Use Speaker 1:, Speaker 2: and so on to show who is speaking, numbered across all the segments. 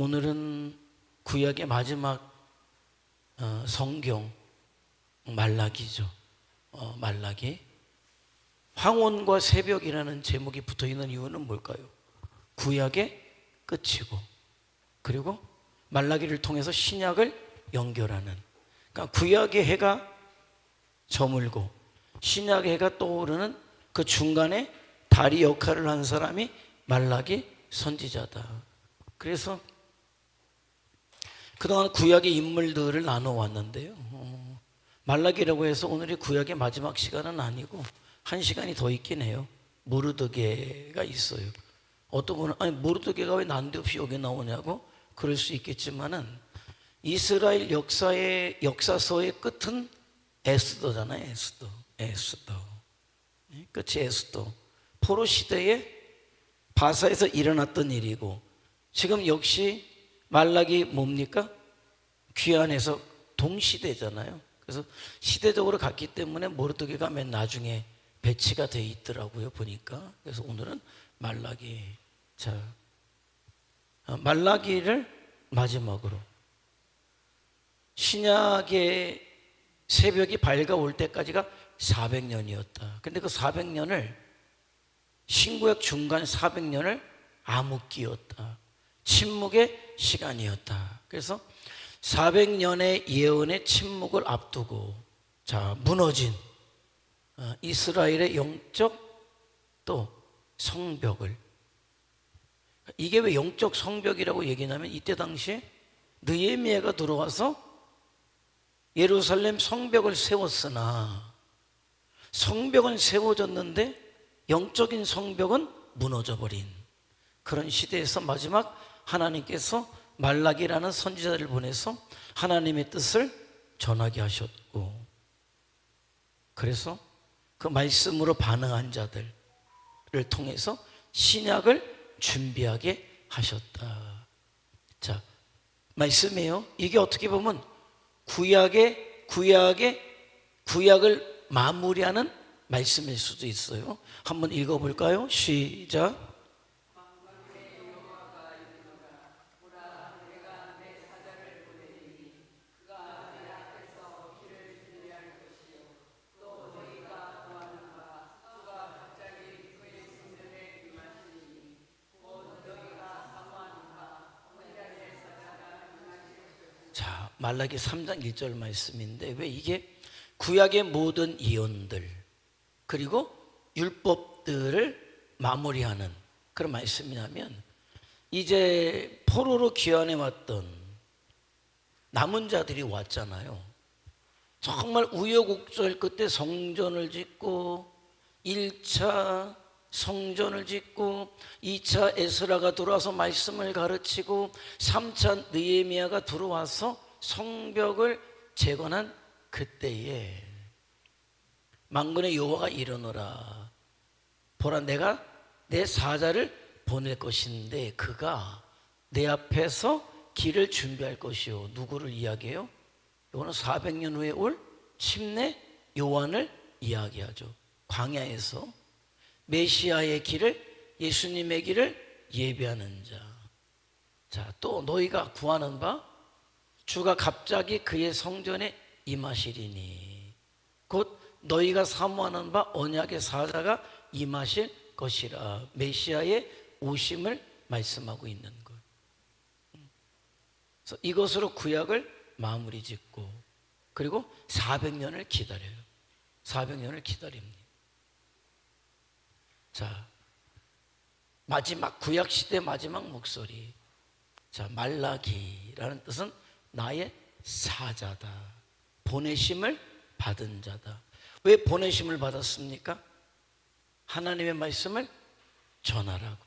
Speaker 1: 오늘은 구약의 마지막 성경 말라기죠. 말라기. 황혼과 새벽이라는 제목이 붙어있는 이유는 뭘까요? 구약의 끝이고, 그리고 말라기를 통해서 신약을 연결하는, 그러니까 구약의 해가 저물고 신약의 해가 떠오르는 그 중간에 다리 역할을 한 사람이 말라기 선지자다. 그래서 그동안 구약의 인물들을 나눠왔는데요, 말라기라고 해서 오늘이 구약의 마지막 시간은 아니고 한 시간이 더 있긴 해요. 모르드게가 있어요. 어떤 분은 아니 모르드게가 왜 난데없이 여기 나오냐고 그럴 수 있겠지만은 이스라엘 역사서의 끝은 에스더잖아요. 에스더. 끝이 에스더. 포로 시대에 바사에서 일어났던 일이고, 지금 역시 말라기 뭡니까? 귀환에서 동시대잖아요. 그래서 시대적으로 갔기 때문에 모르드게가 맨 나중에 배치가 돼 있더라고요, 보니까. 그래서 오늘은 말라기. 자, 말라기를 마지막으로 신약의 새벽이 밝아올 때까지가 400년이었다. 근데 그 400년을 신구약 중간 400년을 암흑기였다. 침묵의 시간이었다. 그래서 400년의 예언의 침묵을 앞두고 자 무너진 이스라엘의 영적 또 성벽을, 이게 왜 영적 성벽이라고 얘기냐면 이때 당시에 느헤미야가 들어와서 예루살렘 성벽을 세웠으나 성벽은 세워졌는데 영적인 성벽은 무너져버린 그런 시대에서 마지막 하나님께서 말라기라는 선지자를 보내서 하나님의 뜻을 전하게 하셨고, 그래서 그 말씀으로 반응한 자들을 통해서 신약을 준비하게 하셨다. 자, 말씀이에요. 이게 어떻게 보면 구약을 마무리하는 말씀일 수도 있어요. 한번 읽어볼까요? 시작. 자, 말라기 3장 1절 말씀인데, 왜 이게 구약의 모든 예언들 그리고 율법들을 마무리하는 그런 말씀이냐면, 이제 포로로 귀환해 왔던 남은 자들이 왔잖아요. 정말 우여곡절 끝에 성전을 짓고 1차 성전을 짓고 2차 에스라가 들어와서 말씀을 가르치고 3차 느헤미야가 들어와서 성벽을 재건한 그때에 만군의 여호와가 이르노라, 보라 내가 내 사자를 보낼 것인데 그가 내 앞에서 길을 준비할 것이요. 누구를 이야기해요? 이거는 400년 후에 올 침례 요한을 이야기하죠. 광야에서 메시아의 길을, 예수님의 길을 예비하는 자. 자, 또 너희가 구하는 바 주가 갑자기 그의 성전에 임하시리니 곧 너희가 사모하는 바 언약의 사자가 임하실 것이라. 메시아의 오심을 말씀하고 있는 것. 그래서 이것으로 구약을 마무리 짓고, 그리고 400년을 기다려요. 400년을 기다립니다. 자, 마지막 구약 시대 마지막 목소리. 자, 말라기라는 뜻은 나의 사자다. 보내심을 받은 자다. 왜 보내심을 받았습니까? 하나님의 말씀을 전하라고.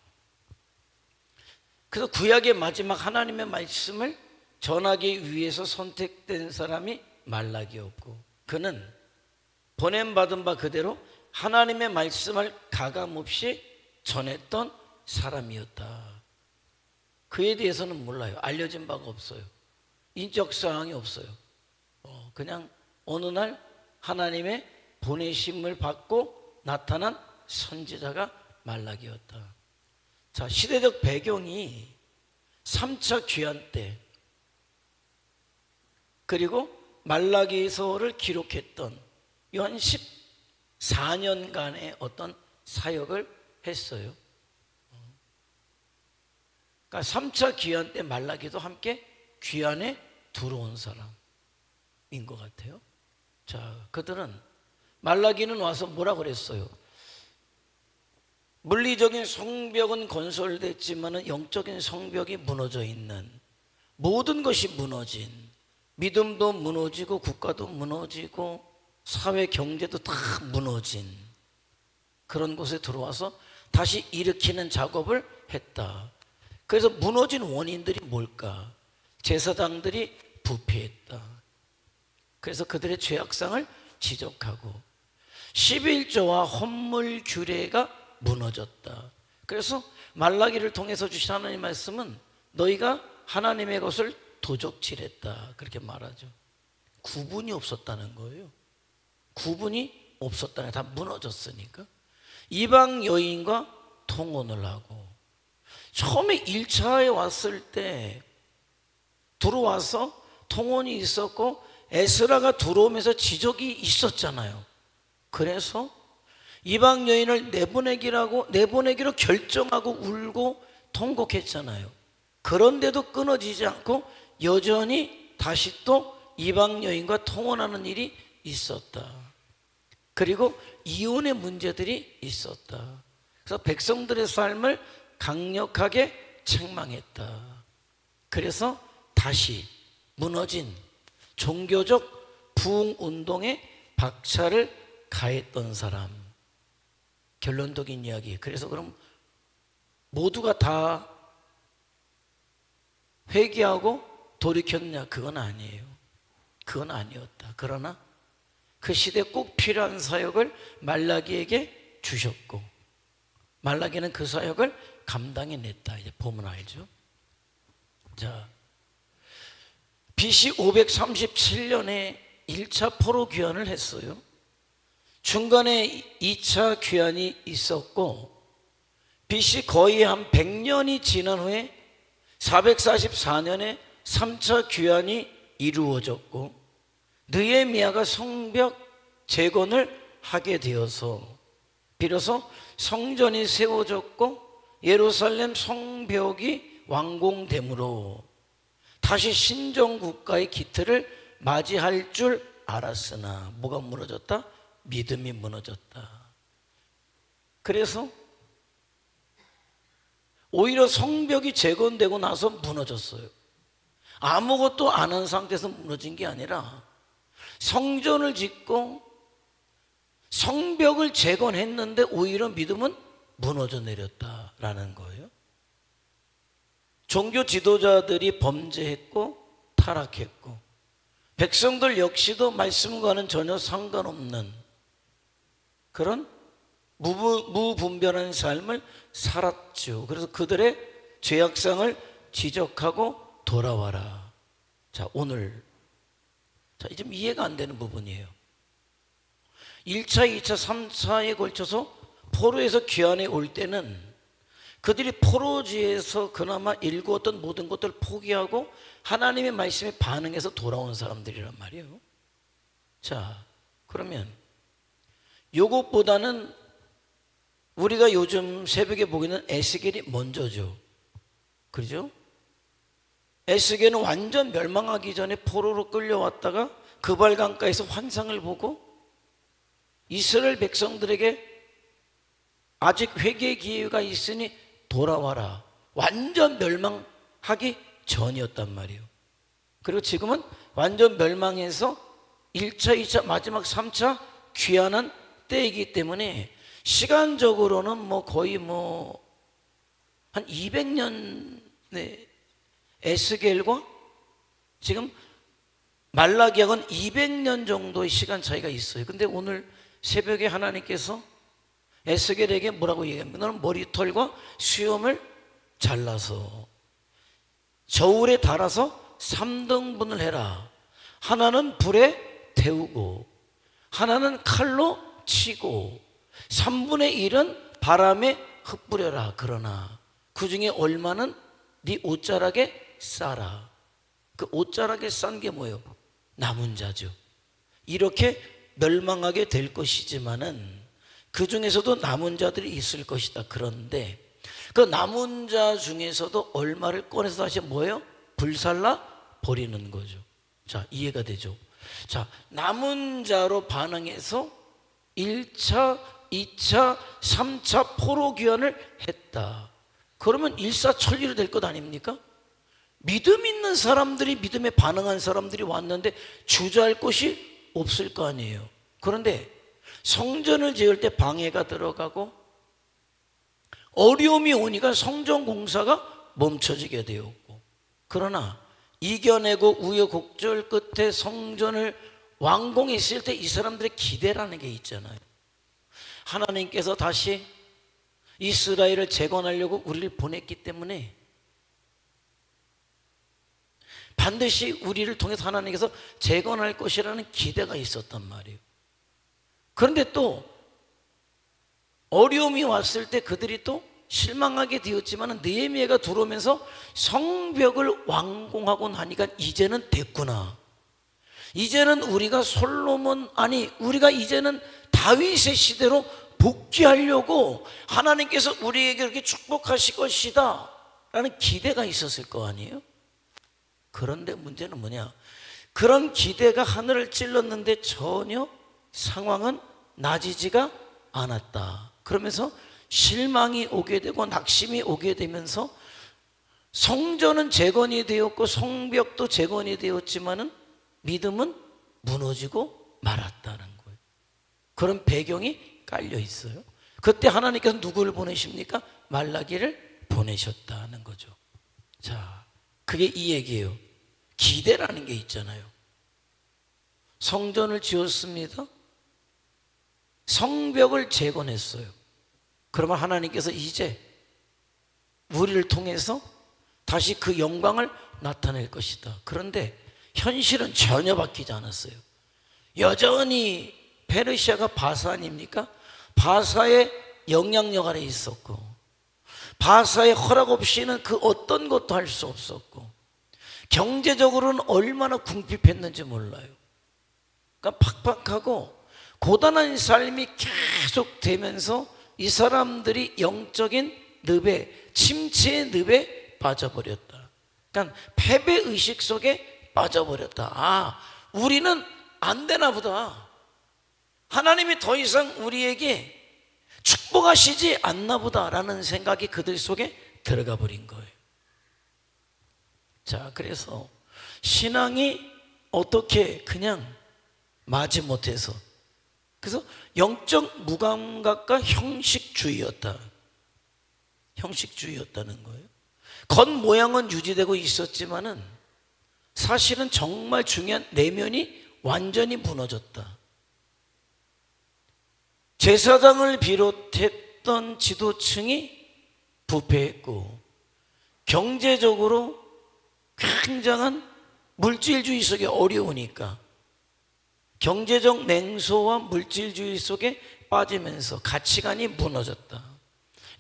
Speaker 1: 그래서 구약의 마지막 하나님의 말씀을 전하기 위해서 선택된 사람이 말라기였고, 그는 보냄받은 바 그대로 하나님의 말씀을 가감없이 전했던 사람이었다. 그에 대해서는 몰라요. 알려진 바가 없어요. 인적사항이 없어요. 그냥 어느 날 하나님의 보내심을 받고 나타난 선지자가 말라기였다. 자, 시대적 배경이 3차 귀환 때, 그리고 말라기서를 기록했던 한 14년간의 어떤 사역을 했어요. 그러니까 3차 귀환 때 말라기도 함께 귀환에 들어온 사람인 것 같아요. 자, 그들은 말라기는 와서 뭐라 그랬어요? 물리적인 성벽은 건설됐지만 영적인 성벽이 무너져 있는, 모든 것이 무너진, 믿음도 무너지고 국가도 무너지고 사회 경제도 다 무너진 그런 곳에 들어와서 다시 일으키는 작업을 했다. 그래서 무너진 원인들이 뭘까? 제사장들이 부패했다. 그래서 그들의 죄악상을 지적하고 11조와 헌물 규례가 무너졌다. 그래서 말라기를 통해서 주신 하나님의 말씀은 너희가 하나님의 것을 도적질했다, 그렇게 말하죠. 구분이 없었다는 거예요. 구분이 없었다는 거예요. 다 무너졌으니까. 이방 여인과 통혼을 하고, 처음에 1차에 왔을 때 들어와서 통혼이 있었고 에스라가 들어오면서 지적이 있었잖아요. 그래서 이방 여인을 내보내기로 결정하고 울고 통곡했잖아요. 그런데도 끊어지지 않고 여전히 다시 또 이방 여인과 통혼하는 일이 있었다. 그리고 이혼의 문제들이 있었다. 그래서 백성들의 삶을 강력하게 책망했다. 그래서 다시 무너진 종교적 부흥운동에 박차를 가했던 사람. 결론적인 이야기. 그래서 그럼 모두가 다 회개하고 돌이켰냐? 그건 아니에요. 그건 아니었다. 그러나 그 시대에 꼭 필요한 사역을 말라기에게 주셨고, 말라기는 그 사역을 감당해냈다. 이제 보면 알죠. 자, BC 537년에 1차 포로 귀환을 했어요. 중간에 2차 귀환이 있었고, BC 거의 한 100년이 지난 후에 444년에 3차 귀환이 이루어졌고, 느헤미야가 성벽 재건을 하게 되어서 비로소 성전이 세워졌고 예루살렘 성벽이 완공되므로 다시 신정국가의 기틀을 맞이할 줄 알았으나 뭐가 무너졌다? 믿음이 무너졌다. 그래서 오히려 성벽이 재건되고 나서 무너졌어요. 아무것도 안 한 상태에서 무너진 게 아니라 성전을 짓고 성벽을 재건했는데 오히려 믿음은 무너져 내렸다라는 거예요. 종교 지도자들이 범죄했고 타락했고, 백성들 역시도 말씀과는 전혀 상관없는 그런 무분별한 삶을 살았죠. 그래서 그들의 죄악상을 지적하고 돌아와라. 자, 오늘 좀 이해가 안 되는 부분이에요. 1차, 2차, 3차에 걸쳐서 포로에서 귀환해 올 때는 그들이 포로지에서 그나마 일구었던 모든 것들을 포기하고 하나님의 말씀에 반응해서 돌아온 사람들이란 말이에요. 자, 그러면 요것보다는 우리가 요즘 새벽에 보기는 에스겔이 먼저죠. 그렇죠? 에스겔은 완전 멸망하기 전에 포로로 끌려왔다가 그발 강가에서 환상을 보고 이스라엘 백성들에게 아직 회개의 기회가 있으니 돌아와라. 완전 멸망하기 전이었단 말이에요. 그리고 지금은 완전 멸망해서 1차, 2차, 마지막 3차 귀환한 때이기 때문에 시간적으로는 거의 한 200년의 에스겔과 지금 말라기하고는 200년 정도의 시간 차이가 있어요. 근데 오늘 새벽에 하나님께서 에스겔에게 뭐라고 얘기합니까? 너는 머리털과 수염을 잘라서 저울에 달아서 3등분을 해라. 하나는 불에 태우고 하나는 칼로 치고 3분의 1은 바람에 흩뿌려라. 그러나 그 중에 얼마는 네 옷자락에 싸라. 그 옷자락에 싼 게 뭐예요? 남은 자죠. 이렇게 멸망하게 될 것이지만은 그 중에서도 남은 자들이 있을 것이다. 그런데 그 남은 자 중에서도 얼마를 꺼내서 다시 뭐예요? 불살라 버리는 거죠. 자, 이해가 되죠? 자, 남은 자로 반응해서 1차, 2차, 3차 포로 귀환을 했다. 그러면 일사천리로 될 것 아닙니까? 믿음 있는 사람들이, 믿음에 반응한 사람들이 왔는데 주저할 곳이 없을 거 아니에요. 그런데 성전을 지을 때 방해가 들어가고 어려움이 오니까 성전 공사가 멈춰지게 되었고, 그러나 이겨내고 우여곡절 끝에 성전을 완공했을 때 이 사람들의 기대라는 게 있잖아요. 하나님께서 다시 이스라엘을 재건하려고 우리를 보냈기 때문에 반드시 우리를 통해서 하나님께서 재건할 것이라는 기대가 있었단 말이에요. 그런데 또 어려움이 왔을 때 그들이 또 실망하게 되었지만 느헤미야가 들어오면서 성벽을 완공하고 나니까 이제는 됐구나. 이제는 우리가 우리가 이제는 다윗의 시대로 복귀하려고 하나님께서 우리에게 그렇게 축복하실 것이다 라는 기대가 있었을 거 아니에요? 그런데 문제는 뭐냐? 그런 기대가 하늘을 찔렀는데 전혀 상황은 나아지지가 않았다. 그러면서 실망이 오게 되고 낙심이 오게 되면서 성전은 재건이 되었고 성벽도 재건이 되었지만은 믿음은 무너지고 말았다는 거예요. 그런 배경이 깔려 있어요. 그때 하나님께서 누구를 보내십니까? 말라기를 보내셨다는 거죠. 자, 그게 이 얘기예요. 기대라는 게 있잖아요. 성전을 지었습니다. 성벽을 재건했어요. 그러면 하나님께서 이제 우리를 통해서 다시 그 영광을 나타낼 것이다. 그런데 현실은 전혀 바뀌지 않았어요. 여전히 페르시아가 바사 아닙니까? 바사의 영향력 아래 있었고, 바사의 허락 없이는 그 어떤 것도 할 수 없었고, 경제적으로는 얼마나 궁핍했는지 몰라요. 그러니까 팍팍하고 고단한 삶이 계속 되면서 이 사람들이 영적인 늪에, 침체의 늪에 빠져버렸다. 그러니까 패배의식 속에 빠져버렸다. 아, 우리는 안 되나 보다. 하나님이 더 이상 우리에게 축복하시지 않나 보다라는 생각이 그들 속에 들어가 버린 거예요. 자, 그래서 신앙이 어떻게 그냥 마지못해서, 그래서 영적 무감각과 형식주의였다. 형식주의였다는 거예요. 겉모양은 유지되고 있었지만은 사실은 정말 중요한 내면이 완전히 무너졌다. 제사장을 비롯했던 지도층이 부패했고, 경제적으로 굉장한 물질주의 속에 어려우니까 경제적 냉소와 물질주의 속에 빠지면서 가치관이 무너졌다.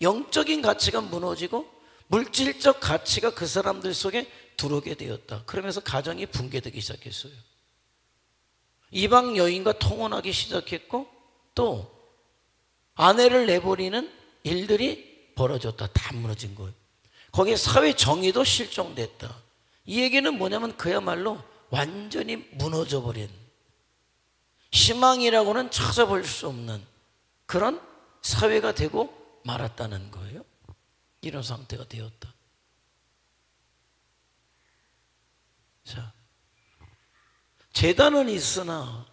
Speaker 1: 영적인 가치가 무너지고 물질적 가치가 그 사람들 속에 들어오게 되었다. 그러면서 가정이 붕괴되기 시작했어요. 이방 여인과 통혼하기 시작했고, 또 아내를 내버리는 일들이 벌어졌다. 다 무너진 거예요. 거기에 사회 정의도 실종됐다. 이 얘기는 뭐냐면 그야말로 완전히 무너져버린, 희망이라고는 찾아볼 수 없는 그런 사회가 되고 말았다는 거예요. 이런 상태가 되었다. 자, 제단은 있으나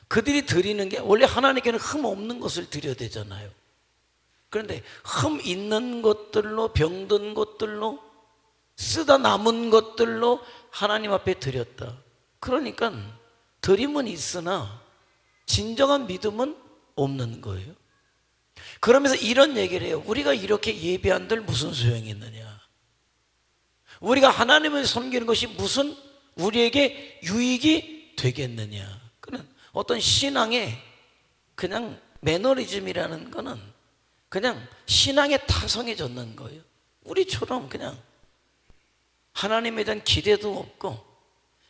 Speaker 1: 그들이 드리는 게 원래 하나님께는 흠 없는 것을 드려야 되잖아요. 그런데 흠 있는 것들로, 병든 것들로, 쓰다 남은 것들로 하나님 앞에 드렸다. 그러니까 드림은 있으나 진정한 믿음은 없는 거예요. 그러면서 이런 얘기를 해요. 우리가 이렇게 예배한들 무슨 소용이 있느냐? 우리가 하나님을 섬기는 것이 무슨 우리에게 유익이 되겠느냐? 그는 어떤 신앙의 그냥 매너리즘이라는 거는 그냥 신앙의 타성에 젖는 거예요. 우리처럼 그냥 하나님에 대한 기대도 없고,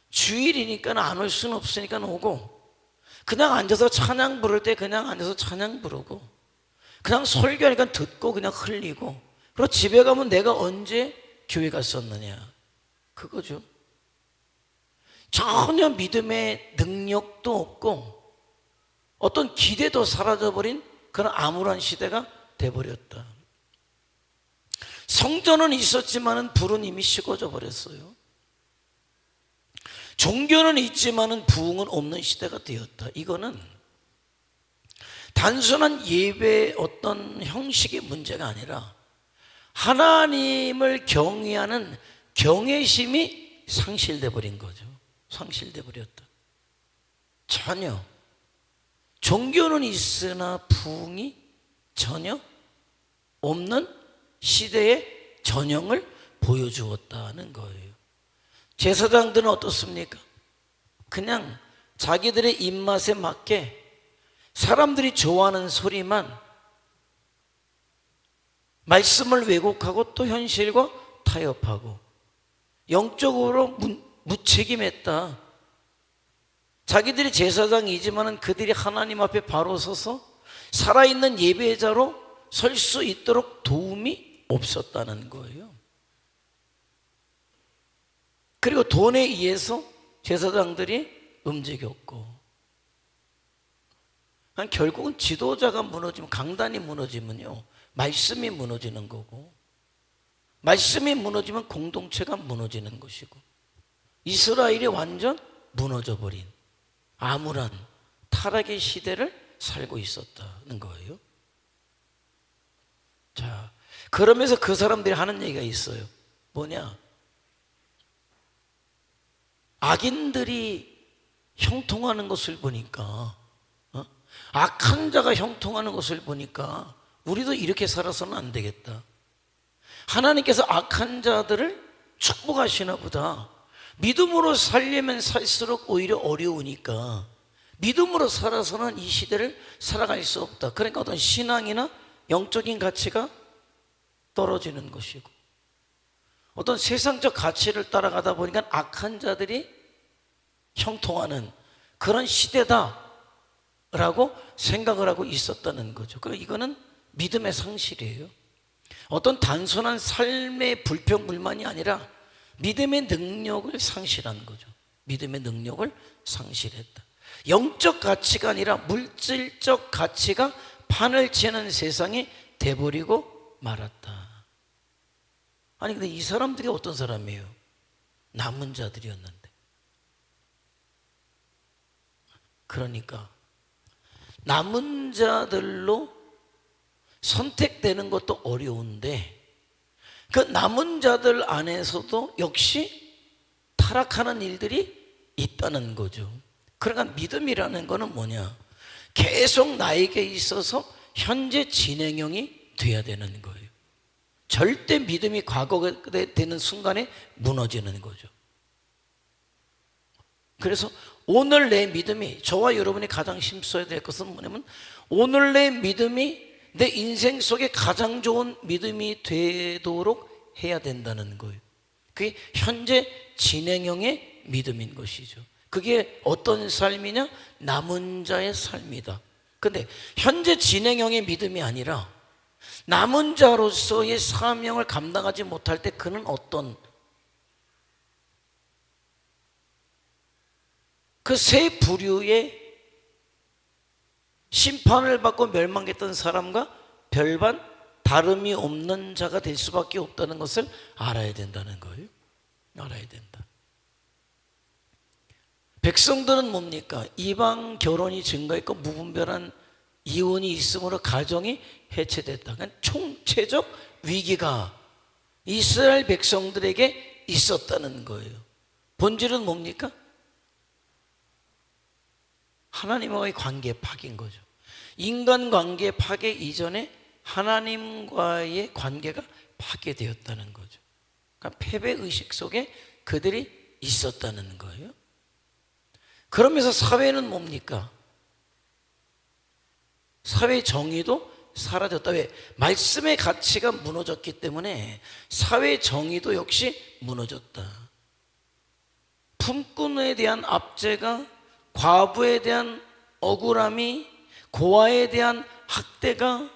Speaker 1: 주일이니까 안 올 수는 없으니까 오고, 그냥 앉아서 찬양 부를 때 그냥 앉아서 찬양 부르고, 그냥 설교하니까 듣고 그냥 흘리고, 그리고 집에 가면 내가 언제 교회 갔었느냐, 그거죠. 전혀 믿음의 능력도 없고 어떤 기대도 사라져버린 그런 암울한 시대가 돼버렸다. 성전은 있었지만 불은 이미 식어져 버렸어요. 종교는 있지만 부흥은 없는 시대가 되었다. 이거는 단순한 예배의 어떤 형식의 문제가 아니라 하나님을 경외하는 경외심이 상실돼 버린 거죠. 상실돼 버렸다. 전혀 종교는 있으나 부흥이 전혀 없는 시대의 전형을 보여주었다는 거예요. 제사장들은 어떻습니까? 그냥 자기들의 입맛에 맞게 사람들이 좋아하는 소리만 말씀을 왜곡하고 또 현실과 타협하고 영적으로 무책임했다. 자기들이 제사장이지만 그들이 하나님 앞에 바로 서서 살아있는 예배자로 설 수 있도록 도움이 없었다는 거예요. 그리고 돈에 의해서 제사장들이 움직였고, 결국은 지도자가 무너지면, 강단이 무너지면요, 말씀이 무너지는 거고, 말씀이 무너지면 공동체가 무너지는 것이고, 이스라엘이 완전 무너져버린 암울한 타락의 시대를 살고 있었다는 거예요. 자, 그러면서 그 사람들이 하는 얘기가 있어요. 뭐냐? 악인들이 형통하는 것을 보니까, 악한 자가 형통하는 것을 보니까 우리도 이렇게 살아서는 안 되겠다. 하나님께서 악한 자들을 축복하시나 보다. 믿음으로 살려면 살수록 오히려 어려우니까 믿음으로 살아서는 이 시대를 살아갈 수 없다. 그러니까 어떤 신앙이나 영적인 가치가 떨어지는 것이고, 어떤 세상적 가치를 따라가다 보니까 악한 자들이 형통하는 그런 시대다라고 생각을 하고 있었다는 거죠. 그러니까 이거는 믿음의 상실이에요. 어떤 단순한 삶의 불평불만이 아니라 믿음의 능력을 상실한 거죠. 믿음의 능력을 상실했다. 영적 가치가 아니라 물질적 가치가 판을 치는 세상이 돼버리고 말았다. 아니 근데 이 사람들이 어떤 사람이에요? 남은 자들이었는데. 그러니까 남은 자들로 선택되는 것도 어려운데 그 남은 자들 안에서도 역시 타락하는 일들이 있다는 거죠. 그러니까 믿음이라는 거는 뭐냐? 계속 나에게 있어서 현재 진행형이 돼야 되는 거예요. 절대 믿음이 과거가 되는 순간에 무너지는 거죠. 그래서 오늘 내 믿음이, 저와 여러분이 가장 힘써야 될 것은 뭐냐면 오늘 내 믿음이 내 인생 속에 가장 좋은 믿음이 되도록 해야 된다는 거예요. 그게 현재 진행형의 믿음인 것이죠. 그게 어떤 삶이냐? 남은 자의 삶이다. 근데 현재 진행형의 믿음이 아니라 남은 자로서의 사명을 감당하지 못할 때 그는 어떤 그 세 부류의 심판을 받고 멸망했던 사람과 별반 다름이 없는 자가 될 수밖에 없다는 것을 알아야 된다는 거예요. 알아야 된다. 백성들은 뭡니까? 이방 결혼이 증가했고 무분별한 이혼이 있으므로 가정이 해체됐다. 그러니까 총체적 위기가 이스라엘 백성들에게 있었다는 거예요. 본질은 뭡니까? 하나님과의 관계 파괴인 거죠. 인간관계 파괴 이전에 하나님과의 관계가 파괴되었다는 거죠. 그러니까 패배의식 속에 그들이 있었다는 거예요. 그러면서 사회는 뭡니까? 사회 정의도 사라졌다. 왜? 말씀의 가치가 무너졌기 때문에 사회 정의도 역시 무너졌다. 품꾼에 대한 압제가, 과부에 대한 억울함이, 고아에 대한 학대가,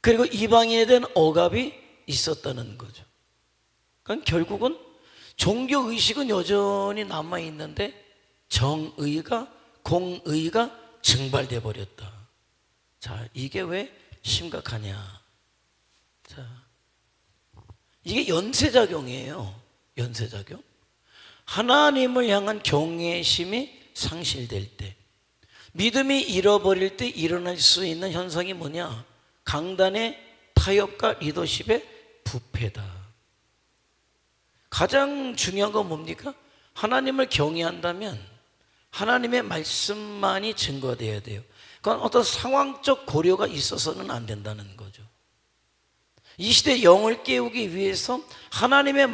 Speaker 1: 그리고 이방인에 대한 억압이 있었다는 거죠. 그러니까 결국은 종교의식은 여전히 남아있는데 정의가, 공의가 증발돼 버렸다. 자, 이게 왜 심각하냐? 자, 이게 연쇄작용이에요. 연쇄작용. 하나님을 향한 경외심이 상실될 때, 믿음이 잃어버릴 때 일어날 수 있는 현상이 뭐냐? 강단의 타협과 리더십의 부패다. 가장 중요한 건 뭡니까? 하나님을 경외한다면 하나님의 말씀만이 증거되어야 돼요. 그건 어떤 상황적 고려가 있어서는 안 된다는 거죠. 이 시대 영을 깨우기 위해서 하나님의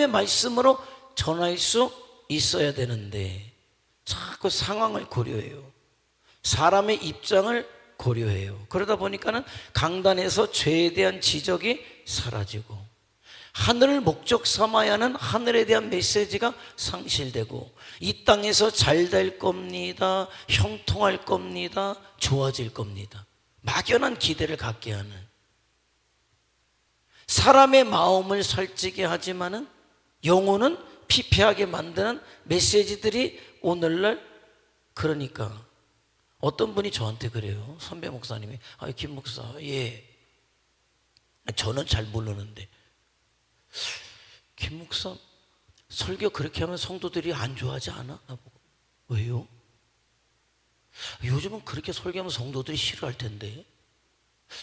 Speaker 1: 말씀으로 전할 수 있어야 되는데 자꾸 상황을 고려해요. 사람의 입장을 고려해요. 그러다 보니까는 강단에서 죄에 대한 지적이 사라지고 하늘을 목적 삼아야 하는 하늘에 대한 메시지가 상실되고 이 땅에서 잘 될 겁니다, 형통할 겁니다, 좋아질 겁니다, 막연한 기대를 갖게 하는, 사람의 마음을 살찌게 하지만은 영혼은 피폐하게 만드는 메시지들이 오늘날, 그러니까 어떤 분이 저한테 그래요. 선배 목사님이, 김 목사, 예, 저는 잘 모르는데 김 목사 설교 그렇게 하면 성도들이 안 좋아하지 않아? 나보고. 왜요? 요즘은 그렇게 설교하면 성도들이 싫어할 텐데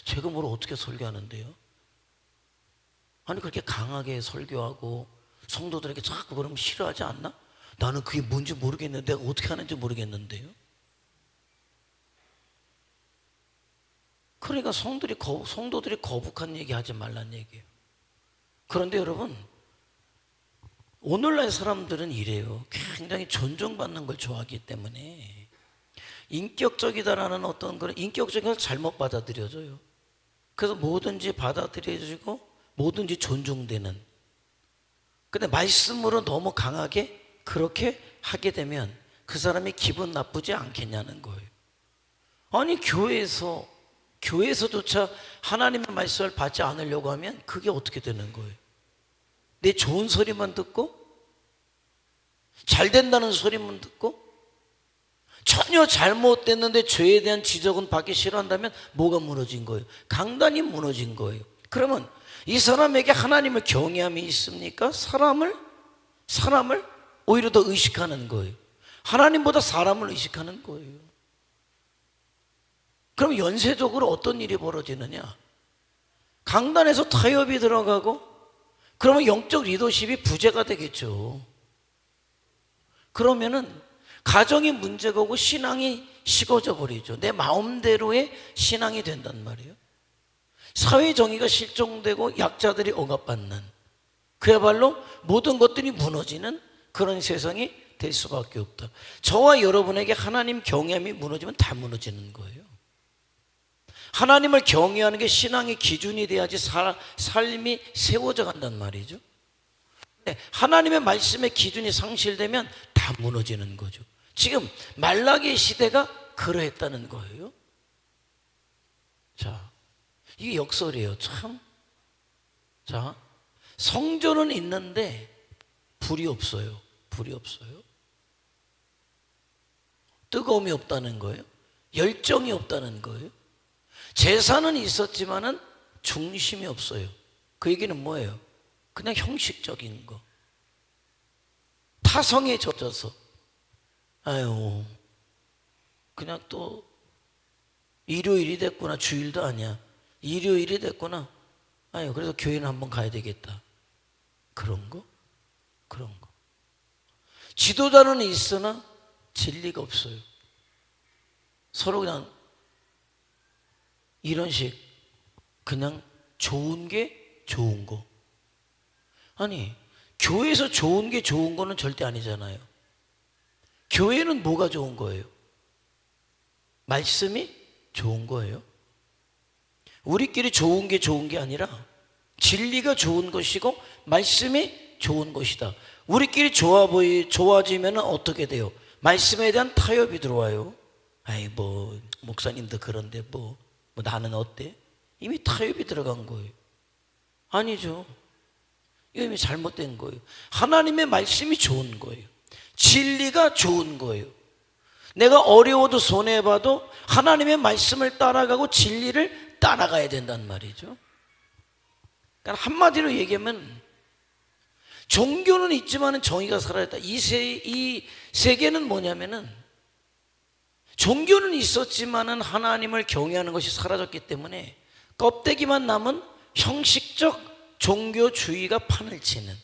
Speaker 1: 제가 뭘 어떻게 설교하는데요? 아니 그렇게 강하게 설교하고 성도들에게 자꾸 그러면 싫어하지 않나? 나는 그게 뭔지 모르겠는데 내가 어떻게 하는지 모르겠는데요. 그러니까 성도들이 거북한 얘기 하지 말란 얘기예요. 그런데 여러분, 오늘날 사람들은 이래요. 굉장히 존중받는 걸 좋아하기 때문에 인격적이다라는 어떤 그런 인격적인 걸 잘못 받아들여져요. 그래서 뭐든지 받아들여지고 뭐든지 존중되는. 근데 말씀으로 너무 강하게 그렇게 하게 되면 그 사람이 기분 나쁘지 않겠냐는 거예요. 아니 교회에서조차 하나님의 말씀을 받지 않으려고 하면 그게 어떻게 되는 거예요? 내 좋은 소리만 듣고 잘 된다는 소리만 듣고 전혀 잘못됐는데 죄에 대한 지적은 받기 싫어한다면 뭐가 무너진 거예요? 강단이 무너진 거예요. 그러면 이 사람에게 하나님을 경외함이 있습니까? 사람을 오히려 더 의식하는 거예요. 하나님보다 사람을 의식하는 거예요. 그럼 연쇄적으로 어떤 일이 벌어지느냐? 강단에서 타협이 들어가고 그러면 영적 리더십이 부재가 되겠죠. 그러면은 가정이 문제가 오고 신앙이 식어져 버리죠. 내 마음대로의 신앙이 된단 말이에요. 사회 정의가 실종되고 약자들이 억압받는, 그야말로 모든 것들이 무너지는 그런 세상이 될 수밖에 없다. 저와 여러분에게 하나님 경외함이 무너지면 다 무너지는 거예요. 하나님을 경외하는 게 신앙의 기준이 돼야지 삶이 세워져 간단 말이죠. 하나님의 말씀의 기준이 상실되면 다 무너지는 거죠. 지금 말라기 시대가 그러했다는 거예요. 자, 이게 역설이에요. 참. 자, 성전은 있는데 불이 없어요. 불이 없어요. 뜨거움이 없다는 거예요. 열정이 없다는 거예요. 제사는 있었지만은 중심이 없어요. 그 얘기는 뭐예요? 그냥 형식적인 거. 타성에 젖어서 아유 그냥 또 일요일이 됐구나. 주일도 아니야. 일요일이 됐구나. 아유 그래서 교회는 한번 가야 되겠다. 그런 거? 그런 거. 지도자는 있으나 진리가 없어요. 서로 그냥 이런 식 그냥 좋은 게 좋은 거. 아니 교회에서 좋은 게 좋은 거는 절대 아니잖아요. 교회는 뭐가 좋은 거예요? 말씀이 좋은 거예요. 우리끼리 좋은 게 아니라 진리가 좋은 것이고 말씀이 좋은 것이다. 우리끼리 좋아지면 어떻게 돼요? 말씀에 대한 타협이 들어와요. 아이 뭐 목사님도 그런데 뭐 나는 어때? 이미 타협이 들어간 거예요. 아니죠. 이거 이미 잘못된 거예요. 하나님의 말씀이 좋은 거예요. 진리가 좋은 거예요. 내가 어려워도 손해봐도 하나님의 말씀을 따라가고 진리를 따라가야 된단 말이죠. 그러니까 한마디로 얘기하면 종교는 있지만 정의가 사라졌다. 이 세계는 뭐냐면은 종교는 있었지만은 하나님을 경외하는 것이 사라졌기 때문에 껍데기만 남은 형식적 종교주의가 판을 치는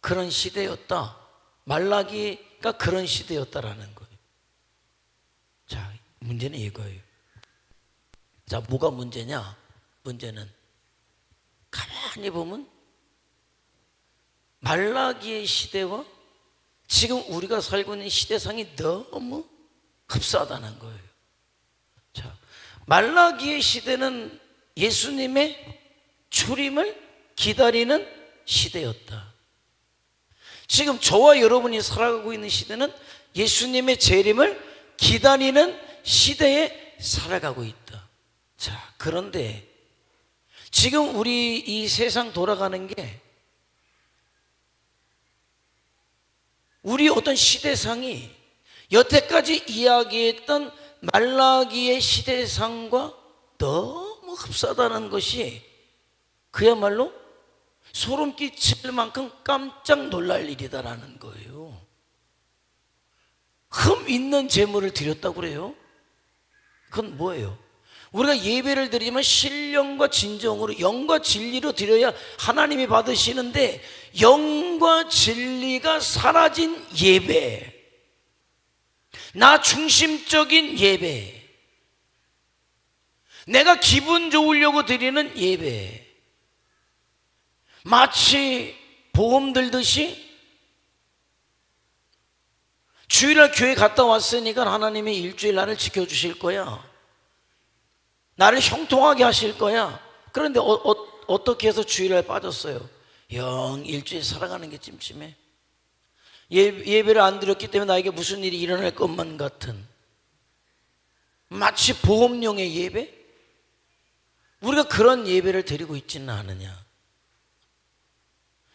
Speaker 1: 그런 시대였다. 말라기가 그런 시대였다라는 거예요. 자, 문제는 이거예요. 자, 뭐가 문제냐? 문제는 가만히 보면 말라기의 시대와 지금 우리가 살고 있는 시대상이 너무 흡사하다는 거예요. 자, 말라기의 시대는 예수님의 출임을 기다리는 시대였다. 지금 저와 여러분이 살아가고 있는 시대는 예수님의 재림을 기다리는 시대에 살아가고 있다. 자, 그런데 지금 우리 이 세상 돌아가는 게 우리 어떤 시대상이 여태까지 이야기했던 말라기의 시대상과 너무 흡사하다는 것이 그야말로 소름 끼칠 만큼 깜짝 놀랄 일이다라는 거예요. 흠 있는 제물을 드렸다고 그래요. 그건 뭐예요? 우리가 예배를 드리지만 신령과 진정으로 영과 진리로 드려야 하나님이 받으시는데 영과 진리가 사라진 예배, 나 중심적인 예배, 내가 기분 좋으려고 드리는 예배, 마치 보험 들듯이 주일날 교회 갔다 왔으니까 하나님이 일주일 나를 지켜주실 거야, 나를 형통하게 하실 거야. 그런데 어떻게 해서 주일날 빠졌어요? 영 일주일 살아가는 게 찜찜해. 예배를 안 드렸기 때문에 나에게 무슨 일이 일어날 것만 같은, 마치 보험용의 예배? 우리가 그런 예배를 드리고 있지는 않으냐.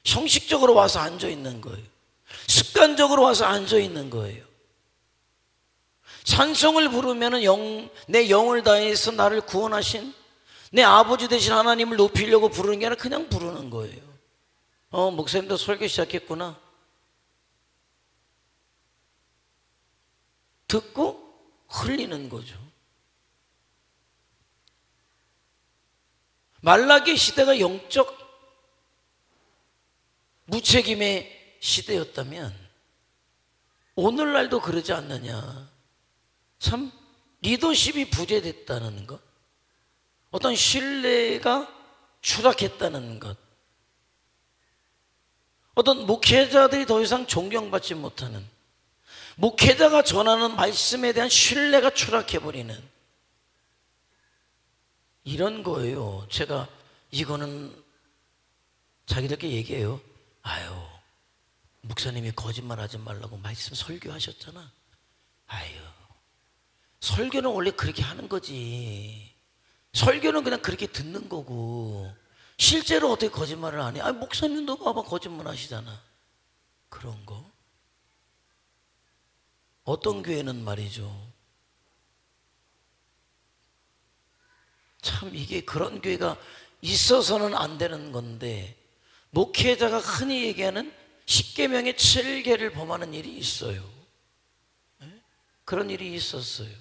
Speaker 1: 형식적으로 와서 앉아 있는 거예요. 습관적으로 와서 앉아 있는 거예요. 찬송을 부르면 내 영을 다해서 나를 구원하신 내 아버지 되신 하나님을 높이려고 부르는 게 아니라 그냥 부르는 거예요. 목사님도 설교 시작했구나. 듣고 흘리는 거죠. 말라기의 시대가 영적 무책임의 시대였다면 오늘날도 그러지 않느냐. 참 리더십이 부재됐다는 것, 어떤 신뢰가 추락했다는 것, 어떤 목회자들이 더 이상 존경받지 못하는, 목회자가 전하는 말씀에 대한 신뢰가 추락해버리는 이런 거예요. 제가 이거는 자기들께 얘기해요. 아유, 목사님이 거짓말하지 말라고 말씀 설교하셨잖아. 아유, 설교는 원래 그렇게 하는 거지. 설교는 그냥 그렇게 듣는 거고 실제로 어떻게 거짓말을 하니? 아니, 목사님도 봐봐 거짓말 하시잖아. 그런 거. 어떤 교회는 말이죠, 참 이게 그런 교회가 있어서는 안 되는 건데, 목회자가 흔히 얘기하는 10계명의 7계를 범하는 일이 있어요. 그런 일이 있었어요.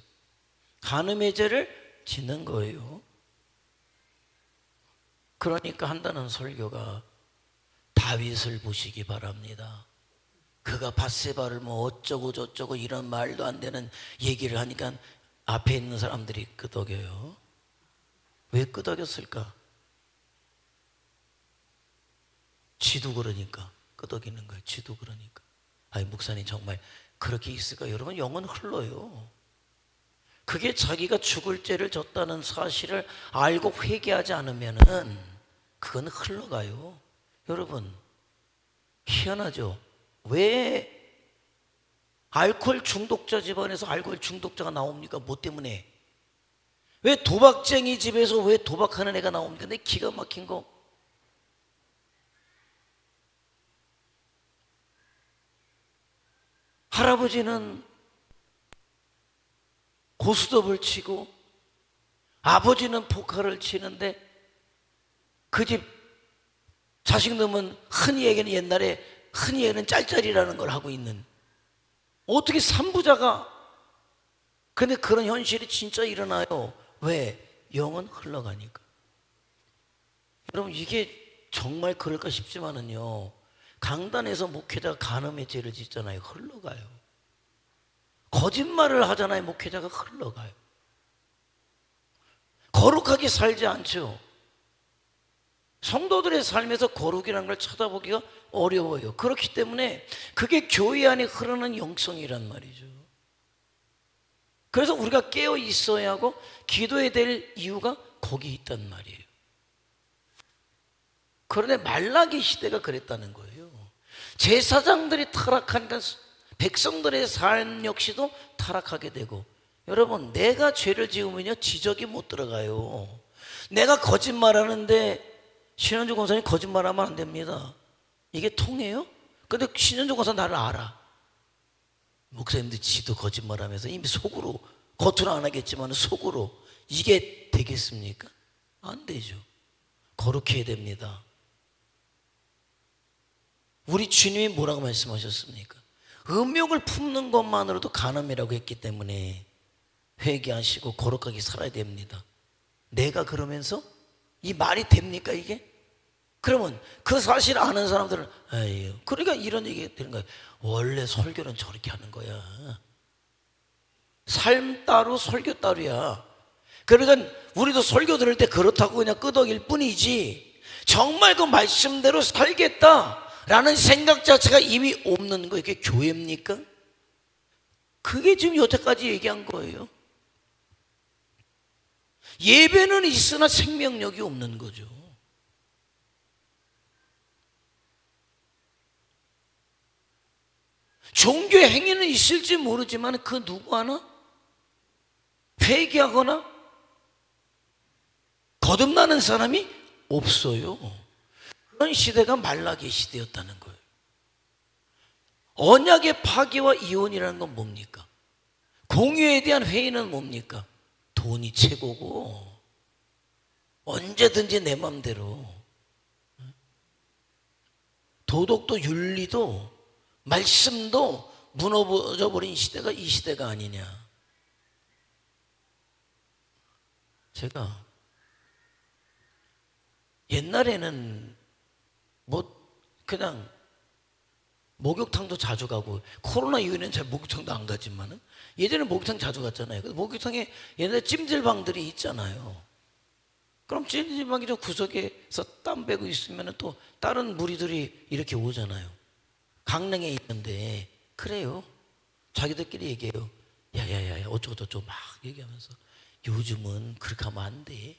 Speaker 1: 간음의 죄를 짓는 거예요. 그러니까 한다는 설교가 다윗을 보시기 바랍니다. 그가 밧세바를 뭐 어쩌고 저쩌고 이런 말도 안 되는 얘기를 하니까 앞에 있는 사람들이 끄덕여요. 왜 끄덕였을까? 지도 그러니까 끄덕이는 거예요. 지도 그러니까. 아니, 목사님 정말 그렇게 있을까? 여러분, 영은 흘러요. 그게 자기가 죽을 죄를 졌다는 사실을 알고 회개하지 않으면은 그건 흘러가요. 여러분, 희한하죠? 왜 알코올 중독자 집안에서 알코올 중독자가 나옵니까? 뭐 때문에? 왜 도박쟁이 집에서 왜 도박하는 애가 나옵니까? 내 기가 막힌 거. 할아버지는 고스톱을 치고 아버지는 포커를 치는데 그 집 자식놈은 흔히 얘기는 옛날에 흔히 얘기는 짤짤이라는 걸 하고 있는, 어떻게 삼부자가, 근데 그런 현실이 진짜 일어나요. 왜? 영은 흘러가니까. 여러분, 이게 정말 그럴까 싶지만은요, 강단에서 목회자가 간음의 죄를 짓잖아요. 흘러가요. 거짓말을 하잖아요. 목회자가 흘러가요. 거룩하게 살지 않죠. 성도들의 삶에서 거룩이라는 걸 찾아보기가 어려워요. 그렇기 때문에 그게 교회 안에 흐르는 영성이란 말이죠. 그래서 우리가 깨어 있어야 하고 기도해야 될 이유가 거기 있단 말이에요. 그런데 말라기 시대가 그랬다는 거예요. 제사장들이 타락하니까 백성들의 삶 역시도 타락하게 되고, 여러분, 내가 죄를 지으면요 지적이 못 들어가요. 내가 거짓말하는데 신현주 권사님 거짓말하면 안 됩니다. 이게 통해요? 근데 신현주 권사 나를 알아. 목사님도 지도 거짓말하면서 이미 속으로, 겉으로 안 하겠지만 속으로. 이게 되겠습니까? 안 되죠. 거룩해야 됩니다. 우리 주님이 뭐라고 말씀하셨습니까? 음욕을 품는 것만으로도 간음이라고 했기 때문에 회개하시고 거룩하게 살아야 됩니다. 내가 그러면서 이 말이 됩니까 이게? 그러면 그 사실 아는 사람들은 에이, 그러니까 이런 얘기가 되는 거예요. 원래 설교는 저렇게 하는 거야. 삶 따로 설교 따로야. 그러니까 우리도 설교 들을 때 그렇다고 그냥 끄덕일 뿐이지, 정말 그 말씀대로 살겠다라는 생각 자체가 이미 없는 거, 이게 교회입니까? 그게 지금 여태까지 얘기한 거예요. 예배는 있으나 생명력이 없는 거죠. 종교 행위는 있을지 모르지만 그 누구 하나 회개하거나 거듭나는 사람이 없어요. 그런 시대가 말라기 시대였다는 거예요. 언약의 파기와 이혼이라는 건 뭡니까? 공유에 대한 회의는 뭡니까? 돈이 최고고 언제든지 내 맘대로, 도덕도 윤리도 말씀도 무너져 버린 시대가 이 시대가 아니냐. 제가 옛날에는 뭐 그냥 목욕탕도 자주 가고, 코로나 이후에는 잘 목욕탕도 안 가지만은 예전에 목욕탕 자주 갔잖아요. 그래서 목욕탕에 옛날에 찜질방들이 있잖아요. 그럼 찜질방이 저 구석에서 땀 빼고 있으면 또 다른 무리들이 이렇게 오잖아요. 강릉에 있는데 그래요. 자기들끼리 얘기해요. 야야야 어쩌고저쩌고 막 얘기하면서, 요즘은 그렇게 하면 안 돼.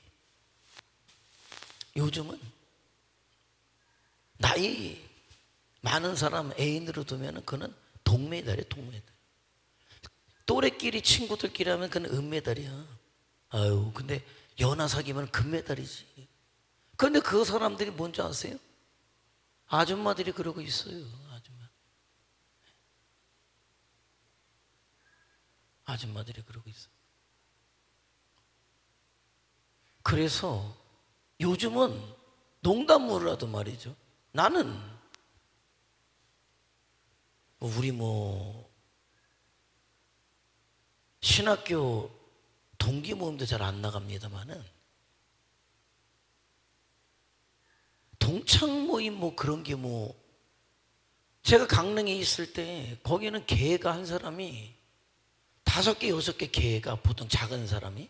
Speaker 1: 요즘은 나이 많은 사람 애인으로 두면 그는 동메달이야, 동메달. 또래끼리 친구들끼리 하면 그는 은메달이야. 아유, 근데 연하 사귀면 금메달이지. 그런데 그 사람들이 뭔지 아세요? 아줌마들이 그러고 있어요. 아줌마들이 그러고 있어요. 그래서 요즘은 농담으로라도 말이죠, 나는 우리 신학교 동기 모임도 잘 안 나갑니다만은 동창 모임 그런 게 제가 강릉에 있을 때 거기는 개가 한 사람이 5개, 6개 개가 보통 작은 사람이,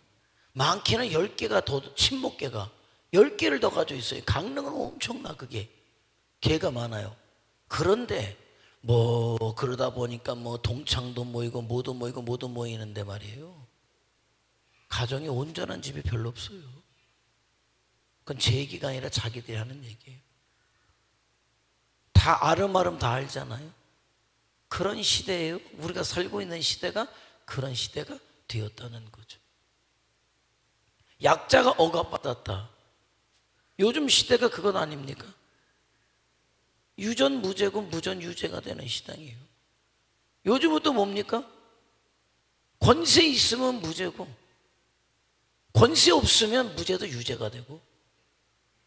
Speaker 1: 많게는 10개가 더, 친목개가 10개를 더 가지고 있어요. 강릉은 엄청나, 그게. 개가 많아요. 그런데 그러다 보니까 동창도 모이고 모두 모이고 모두 모이는데 말이에요. 가정이 온전한 집이 별로 없어요. 그건 제 얘기가 아니라 자기들이 하는 얘기예요. 다 아름아름 다 알잖아요. 그런 시대예요. 우리가 살고 있는 시대가 그런 시대가 되었다는 거죠. 약자가 억압받았다. 요즘 시대가 그건 아닙니까? 유전무죄고 무전유죄가 되는 시대이에요. 요즘은 또 뭡니까? 권세 있으면 무죄고 권세 없으면 무죄도 유죄가 되고,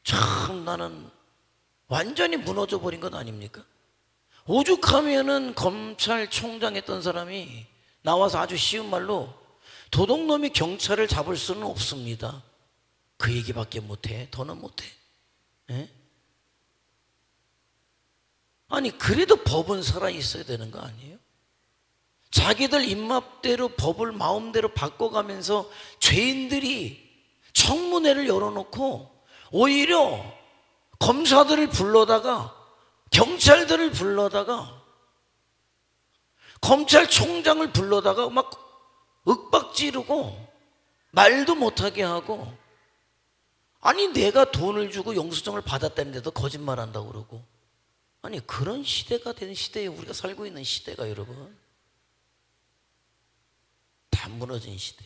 Speaker 1: 참 나는 완전히 무너져 버린 것 아닙니까? 오죽하면은 검찰총장 했던 사람이 나와서 아주 쉬운 말로 도둑놈이 경찰을 잡을 수는 없습니다. 그 얘기밖에 못해. 더는 못해. 예? 아니 그래도 법은 살아있어야 되는 거 아니에요? 자기들 입맛대로 법을 마음대로 바꿔가면서 죄인들이 청문회를 열어놓고 오히려 검사들을 불러다가 경찰들을 불러다가 검찰총장을 불러다가 막 윽박지르고 말도 못하게 하고, 아니 내가 돈을 주고 영수증을 받았다는데도 거짓말한다고 그러고, 아니 그런 시대가 된 시대에 우리가 살고 있는 시대가 여러분 다 무너진 시대.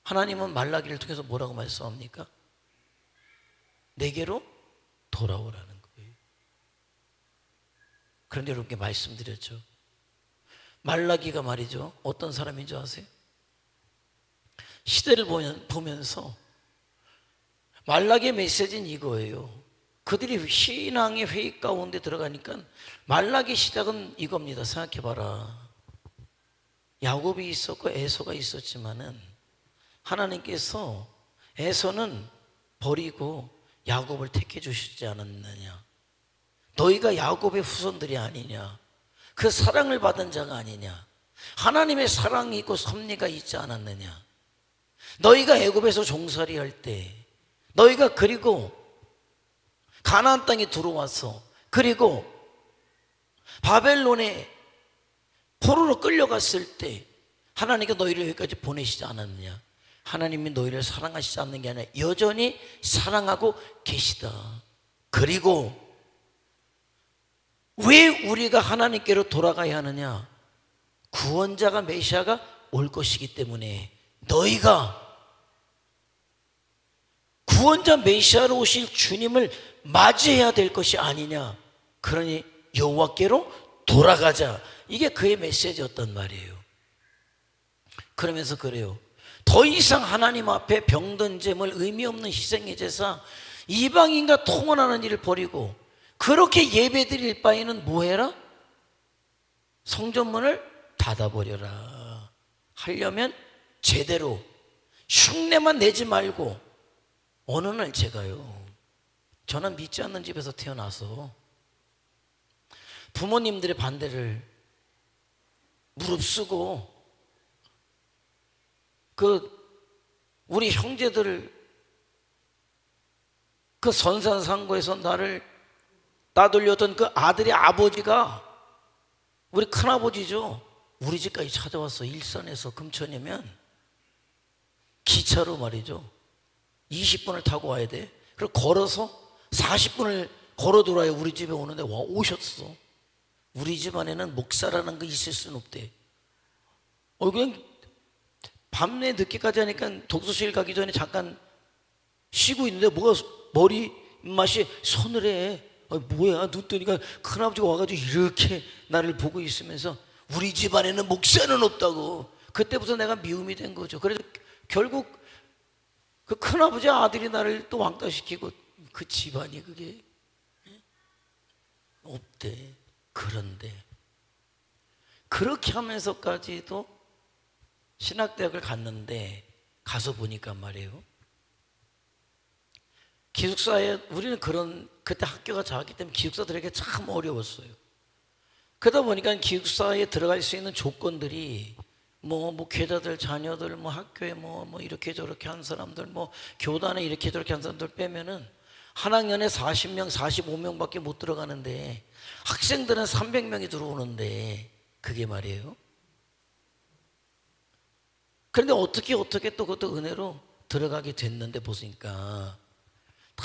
Speaker 1: 하나님은 말라기를 통해서 뭐라고 말씀합니까? 내게로 돌아오라는 거예요. 그런데 여러분께 말씀드렸죠. 말라기가 말이죠, 어떤 사람인 줄 아세요? 시대를 보면서 말라기의 메시지는 이거예요. 그들이 신앙의 회의 가운데 들어가니까 말라기 시작은 이겁니다. 생각해봐라. 야곱이 있었고 에서가 있었지만은 하나님께서 에서는 버리고 야곱을 택해 주시지 않았느냐? 너희가 야곱의 후손들이 아니냐? 그 사랑을 받은 자가 아니냐? 하나님의 사랑이 있고 섭리가 있지 않았느냐? 너희가 애굽에서 종살이 할 때, 너희가 그리고 가나안 땅에 들어와서, 그리고 바벨론에 포로로 끌려갔을 때 하나님께 너희를 여기까지 보내시지 않았느냐? 하나님이 너희를 사랑하시지 않는 게 아니라 여전히 사랑하고 계시다. 그리고 왜 우리가 하나님께로 돌아가야 하느냐? 구원자가 메시아가 올 것이기 때문에 너희가 구원자 메시아로 오실 주님을 맞이해야 될 것이 아니냐. 그러니 여호와께로 돌아가자. 이게 그의 메시지였단 말이에요. 그러면서 그래요. 더 이상 하나님 앞에 병든 제물, 의미 없는 희생의 제사, 이방인과 통혼하는 일을 버리고 그렇게 예배드릴 바에는 뭐해라? 성전문을 닫아버려라. 하려면 제대로 흉내만 내지 말고. 어느 날 제가요, 저는 믿지 않는 집에서 태어나서 부모님들의 반대를 무릅쓰고 우리 형제들 선산상고에서 나를 따돌렸던 그 아들의 아버지가, 우리 큰아버지죠, 우리 집까지 찾아왔어. 일산에서 금천이면 기차로 말이죠 20분을 타고 와야 돼. 그리고 걸어서 40분을 걸어 돌아야 우리 집에 오는데 오셨어. 우리 집안에는 목사라는 거 있을 수는 없대. 그냥 밤에 늦게까지 하니까 독서실 가기 전에 잠깐 쉬고 있는데 뭐가 머리 입맛이 서늘해. 뭐야, 눈 뜨니까 큰아버지가 와가지고 이렇게 나를 보고 있으면서 우리 집안에는 목사는 없다고. 그때부터 내가 미움이 된 거죠. 그래서 결국 그 큰아버지 아들이 나를 또 왕따시키고, 그 집안이 그게 없대. 그런데 그렇게 하면서까지도 신학대학을 갔는데 가서 보니까 말이에요, 기숙사에, 우리는 그때 학교가 작았기 때문에 기숙사들에게 참 어려웠어요. 그러다 보니까 기숙사에 들어갈 수 있는 조건들이 목회자들 자녀들, 학교에 이렇게 저렇게 한 사람들, 교단에 이렇게 저렇게 한 사람들 빼면은 한 학년에 40명, 45명밖에 못 들어가는데 학생들은 300명이 들어오는데, 그게 말이에요, 그런데 어떻게 또 그것도 은혜로 들어가게 됐는데 보니까 다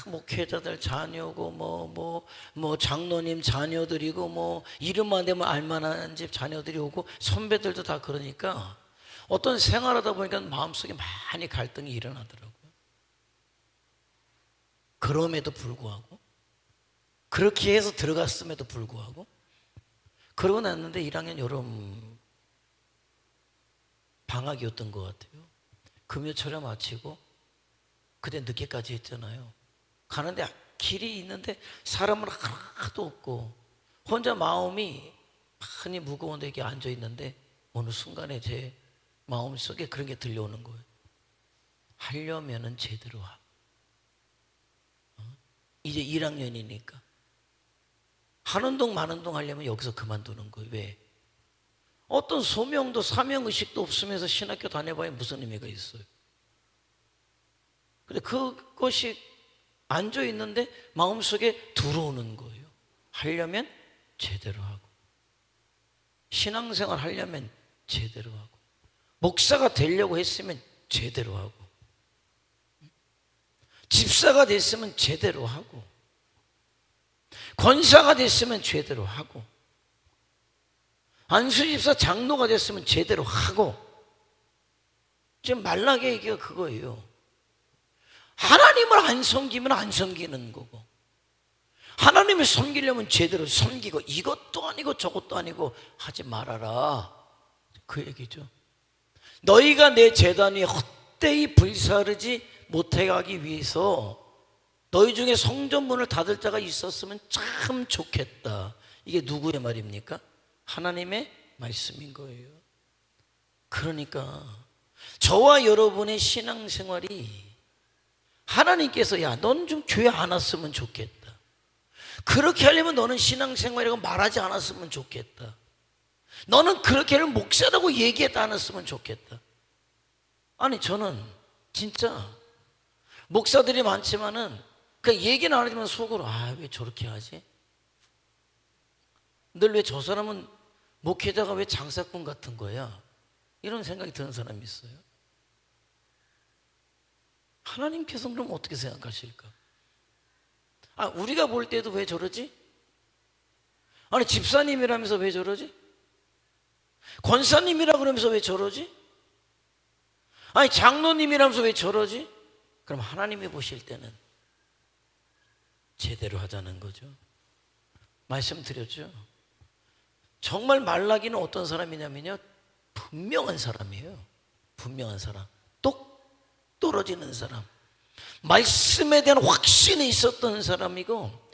Speaker 1: 목회자들 자녀고 뭐 장로님 자녀들이고 뭐 이름만 대면 알만한 집 자녀들이 오고 선배들도 다 그러니까 어떤 생활하다 보니까 마음속에 많이 갈등이 일어나더라고요. 그럼에도 불구하고 그렇게 해서 들어갔음에도 불구하고 그러고 났는데 1학년 여름 방학이었던 것 같아요. 금요 철야 마치고 그때 늦게까지 했잖아요. 가는데 길이 있는데 사람은 하나도 없고 혼자 마음이 많이 무거운데 이렇게 앉아 있는데 어느 순간에 제 마음속에 그런 게 들려오는 거예요. 하려면은 제대로 하고 이제 1학년이니까 하는 동 마는 동 하려면 여기서 그만두는 거예요. 왜? 어떤 소명도 사명의식도 없으면서 신학교 다녀봐야 무슨 의미가 있어요. 근데 그것이 앉아있는데 마음속에 들어오는 거예요. 하려면 제대로 하고 신앙생활 하려면 제대로 하고 목사가 되려고 했으면 제대로 하고 집사가 됐으면 제대로 하고 권사가 됐으면 제대로 하고 안수집사 장로가 됐으면 제대로 하고 지금 말라게 얘기가 그거예요. 하나님을 안 섬기면 안 섬기는 거고 하나님을 섬기려면 제대로 섬기고 이것도 아니고 저것도 아니고 하지 말아라 그 얘기죠. 너희가 내 제단 위에 헛되이 불사르지 못하게 하기 위해서 너희 중에 성전문을 닫을 자가 있었으면 참 좋겠다. 이게 누구의 말입니까? 하나님의 말씀인 거예요. 그러니까 저와 여러분의 신앙생활이 하나님께서 야, 넌 좀 교회 안 왔으면 좋겠다. 그렇게 하려면 너는 신앙생활이라고 말하지 않았으면 좋겠다. 너는 그렇게 하려면 목사라고 얘기하지 않았으면 좋겠다. 아니 저는 진짜 목사들이 많지만은 그냥 얘기는 안 하지만 속으로 왜 저렇게 하지? 늘 왜 저 사람은 목회자가 왜 장사꾼 같은 거야? 이런 생각이 드는 사람이 있어요. 하나님께서는 그럼 어떻게 생각하실까? 우리가 볼 때도 왜 저러지? 아니 집사님이라면서 왜 저러지? 권사님이라 그러면서 왜 저러지? 아니 장로님이라면서 왜 저러지? 그럼 하나님이 보실 때는 제대로 하자는 거죠. 말씀드렸죠. 정말 말라기는 어떤 사람이냐면요 분명한 사람이에요. 분명한 사람, 똑 떨어지는 사람, 말씀에 대한 확신이 있었던 사람이고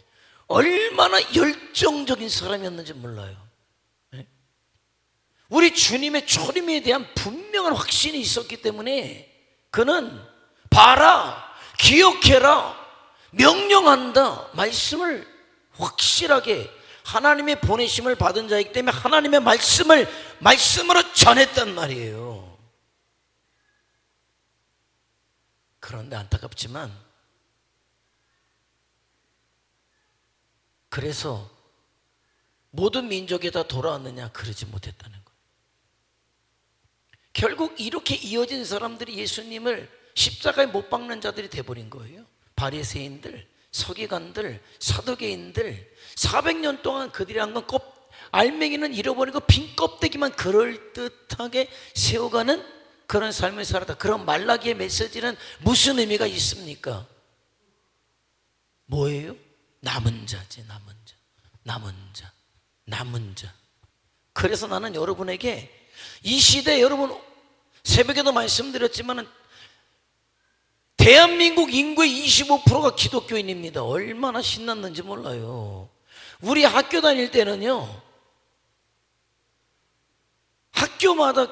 Speaker 1: 얼마나 열정적인 사람이었는지 몰라요. 우리 주님의 초림에 대한 분명한 확신이 있었기 때문에 그는 봐라, 기억해라, 명령한다 말씀을 확실하게 하나님의 보내심을 받은 자이기 때문에 하나님의 말씀으로 전했단 말이에요. 그런데 안타깝지만 그래서 모든 민족에 다 돌아왔느냐? 그러지 못했다는 거예요. 결국 이렇게 이어진 사람들이 예수님을 십자가에 못 박는 자들이 돼버린 거예요. 바리새인들, 서기관들, 사두개인들 400년 동안 그들이 한 건 알맹이는 잃어버리고 빈 껍데기만 그럴듯하게 세워가는 그런 삶을 살았다. 그런 말라기의 메시지는 무슨 의미가 있습니까? 뭐예요? 남은 자지. 남은 자. 그래서 나는 여러분에게 이 시대 여러분 새벽에도 말씀드렸지만 대한민국 인구의 25%가 기독교인입니다. 얼마나 신났는지 몰라요. 우리 학교 다닐 때는요 학교마다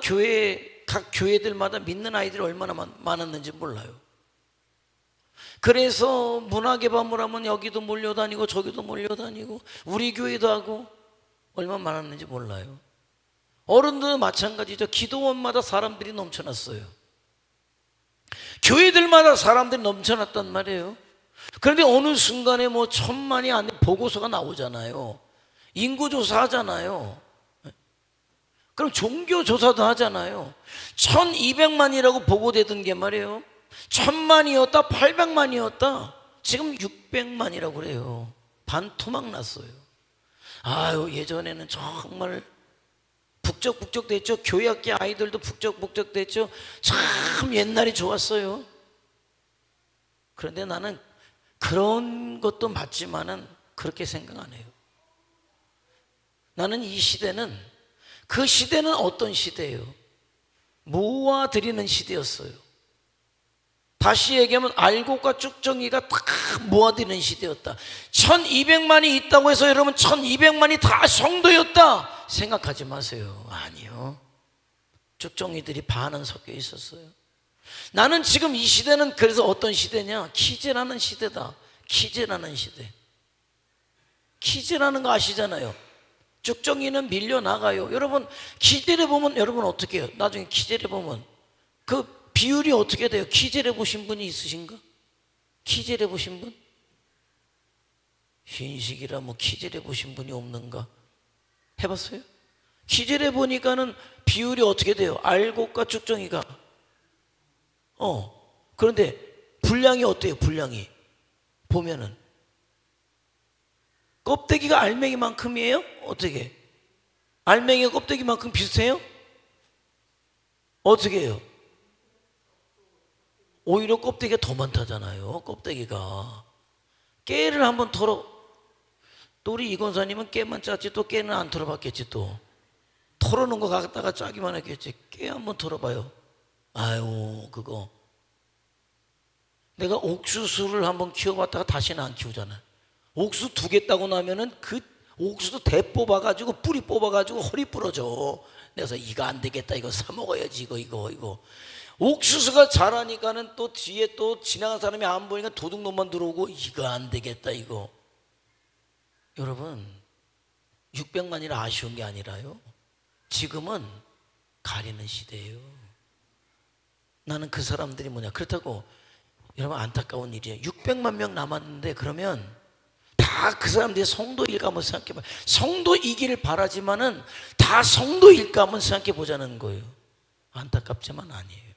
Speaker 1: 각 교회들마다 믿는 아이들이 얼마나 많았는지 몰라요. 그래서 문화개방을 하면 여기도 몰려다니고 저기도 몰려다니고 우리 교회도 하고 얼마나 많았는지 몰라요. 어른들도 마찬가지죠. 기도원마다 사람들이 넘쳐났어요. 교회들마다 사람들이 넘쳐났단 말이에요. 그런데 어느 순간에 1,000만이 안 돼 보고서가 나오잖아요. 인구조사 하잖아요. 그럼 종교조사도 하잖아요. 1200만이라고 보고되던 게 말이에요 1000만이었다 800만이었다 지금 600만이라고 그래요. 반토막 났어요. 아유, 예전에는 정말 북적북적 됐죠. 교회학교 아이들도 북적북적 됐죠. 참 옛날이 좋았어요. 그런데 나는 그런 것도 맞지만은 그렇게 생각 안 해요. 나는 이 시대는, 그 시대는 어떤 시대예요? 모아드리는 시대였어요. 다시 얘기하면 알곡과 쭉정이가 다 모아드리는 시대였다. 1200만이 있다고 해서 여러분 1200만이 다 성도였다 생각하지 마세요. 아니요, 쭉정이들이 반은 섞여 있었어요. 나는 지금 이 시대는 그래서 어떤 시대냐? 키즈라는 시대다. 키즈라는 시대. 키즈라는 거 아시잖아요. 쭉정이는 밀려나가요. 여러분 키즈를 보면 여러분 어떻게 해요? 나중에 키즈를 보면 그 비율이 어떻게 돼요? 키즈를 보신 분이 있으신가? 키즈를 보신 분? 흰식이라 뭐 키즈를 보신 분이 없는가? 해봤어요? 키즈를 보니까는 비율이 어떻게 돼요? 알곡과 쭉정이가 그런데 분량이 어때요? 분량이 보면은 껍데기가 알맹이만큼이에요? 어떻게? 알맹이가 껍데기만큼 비슷해요? 어떻게 해요? 오히려 껍데기가 더 많다잖아요. 껍데기가. 깨를 한번 털어. 또 우리 이 권사님은 깨만 짰지 또 깨는 안 털어봤겠지. 또 털어놓은 거 갖다가 짜기만 했겠지. 깨 한번 털어봐요. 아유, 그거 내가 옥수수를 한번 키워봤다가 다시는 안 키우잖아. 옥수수 2개 따고 나면은 그 옥수수 대 뽑아가지고 뿌리 뽑아가지고 허리 부러져. 그래서 이거 안 되겠다, 이거 사 먹어야지, 이거. 옥수수가 자라니까는 또 뒤에 또 지나간 사람이 안 보니까 도둑놈만 들어오고 이거 안 되겠다, 이거. 여러분 600만이라 아쉬운 게 아니라요, 지금은 가리는 시대예요. 나는 그 사람들이 뭐냐, 그렇다고 여러분 안타까운 일이에요. 600만 명 남았는데 그러면 다 그 사람들이 성도일까 한번 생각해봐요. 성도이기를 바라지만은 다 성도일까 한번 생각해 보자는 거예요. 안타깝지만 아니에요.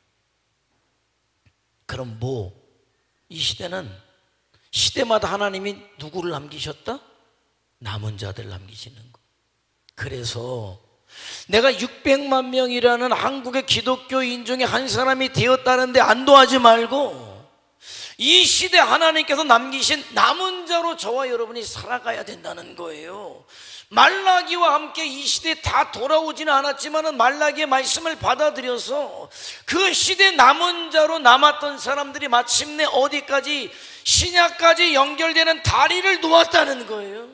Speaker 1: 그럼 이 시대는 시대마다 하나님이 누구를 남기셨다? 남은 자들 남기시는 거. 그래서 내가 600만 명이라는 한국의 기독교인 중에 한 사람이 되었다는데 안도하지 말고 이 시대 하나님께서 남기신 남은 자로 저와 여러분이 살아가야 된다는 거예요. 말라기와 함께 이 시대에 다 돌아오지는 않았지만 말라기의 말씀을 받아들여서 그 시대 남은 자로 남았던 사람들이 마침내 어디까지? 신약까지 연결되는 다리를 놓았다는 거예요.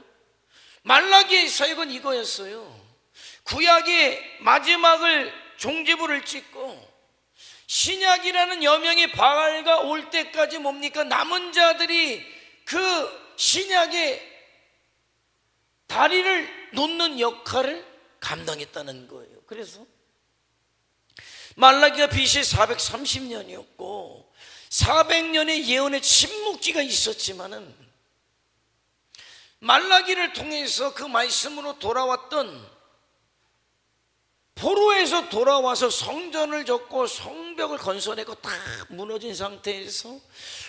Speaker 1: 말라기의 사역은 이거였어요. 구약의 마지막을 종지부를 찍고 신약이라는 여명의 바알가 올 때까지 뭡니까? 남은 자들이 그 신약의 다리를 놓는 역할을 감당했다는 거예요. 그래서 말라기가 BC 430년이었고 400년의 예언의 침묵기가 있었지만은 말라기를 통해서 그 말씀으로 돌아왔던 포로에서 돌아와서 성전을 짓고 성벽을 건설했고 다 무너진 상태에서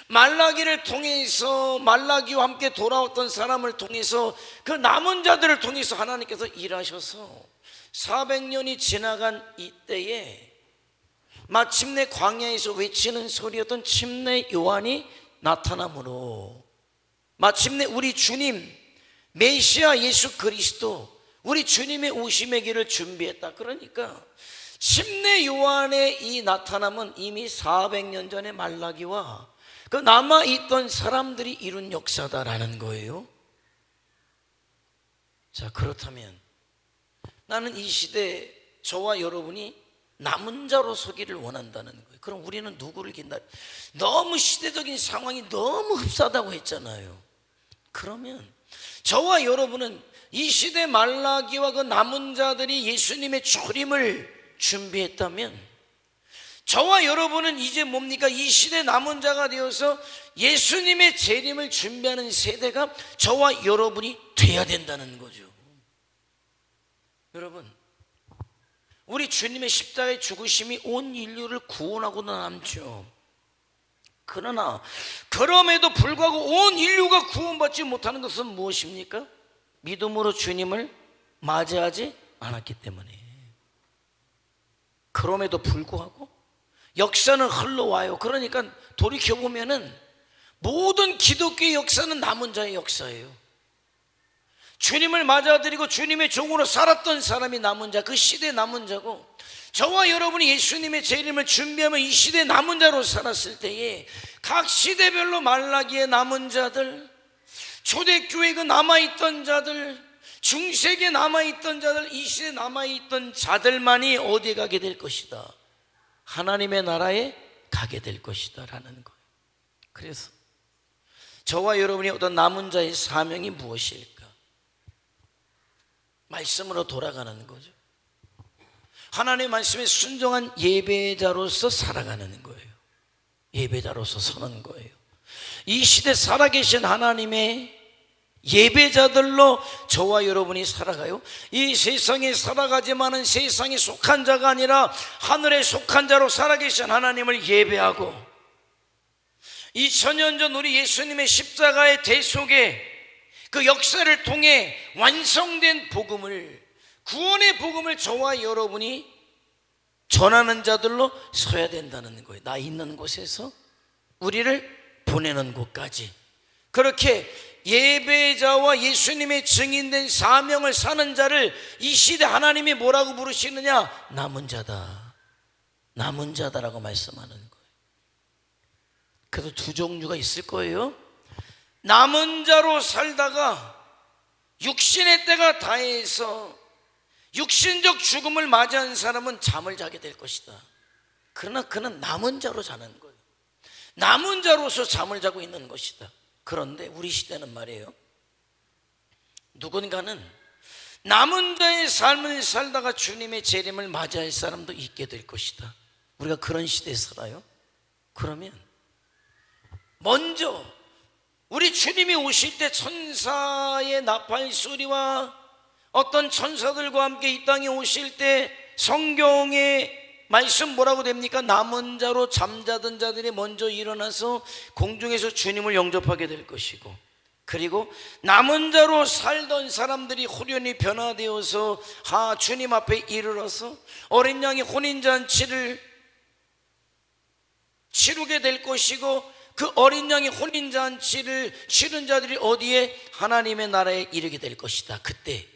Speaker 1: 말라기를 통해서 말라기와 함께 돌아왔던 사람을 통해서 그 남은 자들을 통해서 하나님께서 일하셔서 400년이 지나간 이때에 마침내 광야에서 외치는 소리였던 침례 요한이 나타남으로 마침내 우리 주님 메시아 예수 그리스도 우리 주님의 오심의 길을 준비했다. 그러니까 침례 요한의 이 나타남은 이미 400년 전의 말라기와 그 남아있던 사람들이 이룬 역사다라는 거예요. 자, 그렇다면 나는 이 시대에 저와 여러분이 남은 자로 서기를 원한다는 거예요. 그럼 우리는 누구를 기다려? 너무 시대적인 상황이 너무 흡사하다고 했잖아요. 그러면 저와 여러분은 이 시대 말라기와 그 남은 자들이 예수님의 초림을 준비했다면 저와 여러분은 이제 뭡니까? 이 시대 남은 자가 되어서 예수님의 재림을 준비하는 세대가 저와 여러분이 돼야 된다는 거죠. 여러분 우리 주님의 십자가의 죽으심이 온 인류를 구원하고는 남죠. 그러나 그럼에도 불구하고 온 인류가 구원받지 못하는 것은 무엇입니까? 믿음으로 주님을 맞이하지 않았기 때문에. 그럼에도 불구하고 역사는 흘러와요. 그러니까 돌이켜보면은 모든 기독교의 역사는 남은 자의 역사예요. 주님을 맞아들이고 주님의 종으로 살았던 사람이 남은 자, 그 시대의 남은 자고, 저와 여러분이 예수님의 재림을 준비하며 이 시대의 남은 자로 살았을 때에 각 시대별로 말라기에 남은 자들, 초대교회에 그 남아있던 자들, 중세기에 남아있던 자들, 이 시대에 남아있던 자들만이 어디에 가게 될 것이다? 하나님의 나라에 가게 될 것이다 라는 거예요. 그래서 저와 여러분이 어떤 남은 자의 사명이 무엇일까? 말씀으로 돌아가는 거죠. 하나님의 말씀에 순종한 예배자로서 살아가는 거예요. 예배자로서 서는 거예요. 이 시대 살아계신 하나님의 예배자들로 저와 여러분이 살아가요. 이 세상에 살아가지만은 세상에 속한 자가 아니라 하늘에 속한 자로 살아계신 하나님을 예배하고, 2000년 전 우리 예수님의 십자가의 대속에 그 역사를 통해 완성된 복음을, 구원의 복음을 저와 여러분이 전하는 자들로 서야 된다는 거예요. 나 있는 곳에서 우리를 보내는 곳까지. 그렇게 예배자와 예수님의 증인된 사명을 사는 자를 이 시대 하나님이 뭐라고 부르시느냐? 남은 자다, 남은 자다라고 말씀하는 거예요. 그래서 두 종류가 있을 거예요. 남은 자로 살다가 육신의 때가 다해서 육신적 죽음을 맞이한 사람은 잠을 자게 될 것이다. 그러나 그는 남은 자로 자는 거예요. 남은 자로서 잠을 자고 있는 것이다. 그런데 우리 시대는 말이에요, 누군가는 남은 자의 삶을 살다가 주님의 재림을 맞이할 사람도 있게 될 것이다. 우리가 그런 시대에 살아요. 그러면 먼저 우리 주님이 오실 때 천사의 나팔 소리와 어떤 천사들과 함께 이 땅에 오실 때 성경의 말씀 뭐라고 됩니까? 남은 자로 잠자던 자들이 먼저 일어나서 공중에서 주님을 영접하게 될 것이고, 그리고 남은 자로 살던 사람들이 호련히 변화되어서 주님 앞에 이르러서 어린 양의 혼인잔치를 치르게 될 것이고, 그 어린 양의 혼인잔치를 치른 자들이 어디에? 하나님의 나라에 이르게 될 것이다. 그때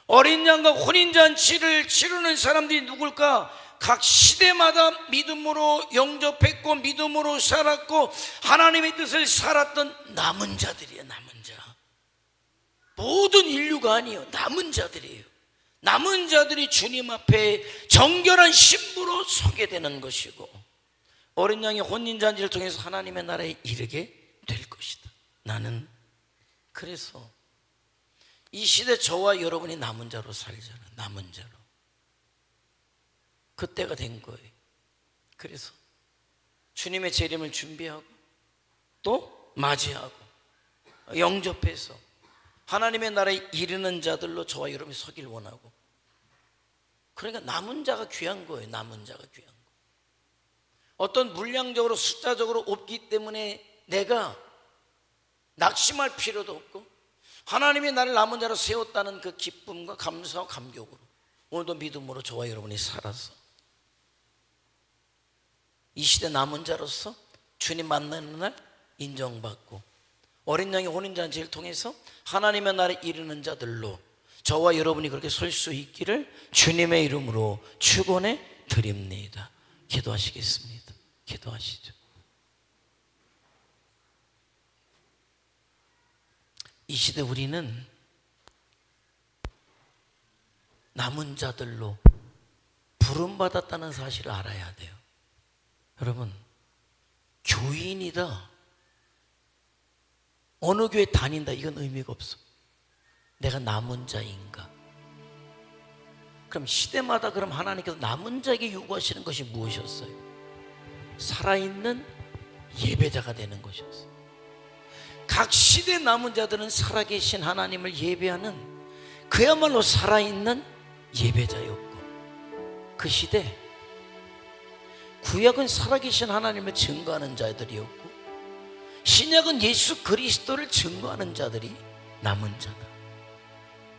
Speaker 1: 어린 양과 혼인잔치를 치르는 사람들이 누굴까? 각 시대마다 믿음으로 영접했고 믿음으로 살았고 하나님의 뜻을 살았던 남은 자들이에요. 남은 자. 모든 인류가 아니에요. 남은 자들이에요. 남은 자들이 주님 앞에 정결한 신부로 서게 되는 것이고, 어린 양의 혼인잔치를 통해서 하나님의 나라에 이르게 될 것이다. 나는 그래서 이 시대 저와 여러분이 남은 자로 살잖아요. 남은 자로. 그때가 된 거예요. 그래서 주님의 재림을 준비하고 또 맞이하고 영접해서 하나님의 나라에 이르는 자들로 저와 여러분이 서길 원하고, 그러니까 남은 자가 귀한 거예요. 남은 자가 귀한 거. 어떤 물량적으로 숫자적으로 없기 때문에 내가 낙심할 필요도 없고, 하나님이 나를 남은 자로 세웠다는 그 기쁨과 감사와 감격으로 오늘도 믿음으로 저와 여러분이 살아서 이 시대 남은 자로서 주님 만나는 날 인정받고, 어린 양의 혼인잔치를 통해서 하나님의 나라에 이르는 자들로 저와 여러분이 그렇게 설 수 있기를 주님의 이름으로 축원해 드립니다. 기도하시겠습니다. 기도하시죠. 이 시대 우리는 남은 자들로 부름받았다는 사실을 알아야 돼요. 여러분, 교인이다, 어느 교회 다닌다, 이건 의미가 없어. 내가 남은 자인가? 그럼 시대마다 그럼 하나님께서 남은 자에게 요구하시는 것이 무엇이었어요? 살아있는 예배자가 되는 것이었어요. 각 시대 남은 자들은 살아계신 하나님을 예배하는 그야말로 살아있는 예배자였고, 그 시대 구약은 살아계신 하나님을 증거하는 자들이었고 신약은 예수 그리스도를 증거하는 자들이 남은 자다.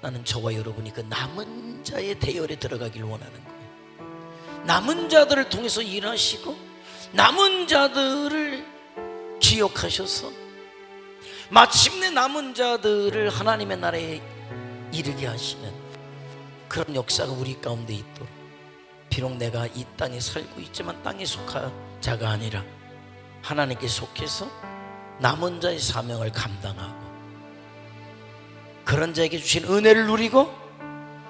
Speaker 1: 나는 저와 여러분이 그 남은 자의 대열에 들어가길 원하는 거예요. 남은 자들을 통해서 일하시고 남은 자들을 기억하셔서 마침내 남은 자들을 하나님의 나라에 이르게 하시는 그런 역사가 우리 가운데 있도록, 비록 내가 이 땅에 살고 있지만 땅에 속한 자가 아니라 하나님께 속해서 남은 자의 사명을 감당하고 그런 자에게 주신 은혜를 누리고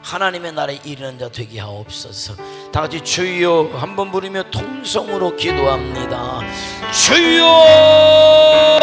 Speaker 1: 하나님의 나라에 이르는 자 되게 하옵소서. 다 같이 주여 한번 부르며 통성으로 기도합니다. 주여.